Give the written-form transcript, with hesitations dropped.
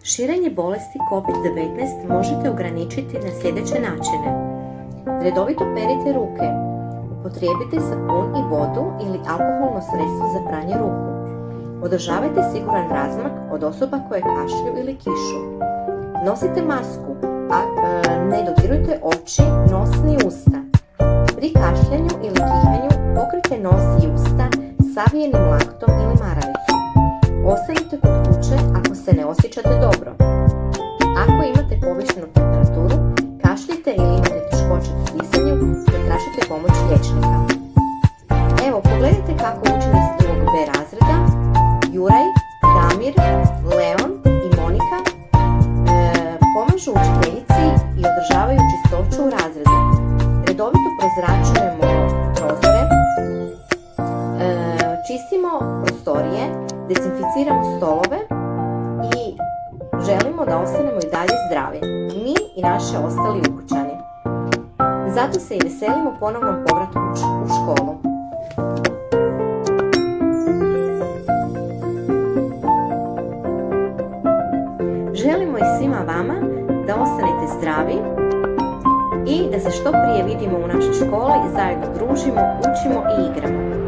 Širenje bolesti COVID-19 možete ograničiti na sljedeće načine. Redovito perite ruke. Upotrijebite sapun i vodu ili alkoholno sredstvo za pranje ruku. Održavajte siguran razmak od osoba koje kašlju ili kišu. Nosite masku, a ne dodirujte oči, nos ni usta. Pri kašljanju ili kihanju pokrite nos i usta savijenim laktom ili maravicom. Ostanite kod kuće ako se ne osjećate dobro. Ako imate povišenu temperaturu, kašljite ili imate teškoće u disanju, zatražite pomoć liječnika. Evo, pogledajte kako učenici 2. B razreda, Juraj, Damir, Leon i Monika pomažu učiteljici i održavaju čistoću u razredu. Redovito prozračujemo prozore, čistimo prostorije, dezinficiramo stolove i želimo da ostanemo i dalje zdravi, mi i naši ostali ukućani. Zato se i veselimo ponovnom povratku u školu. Želimo i svima vama da ostanete zdravi i da se što prije vidimo u našoj školi, zajedno družimo, učimo i igramo.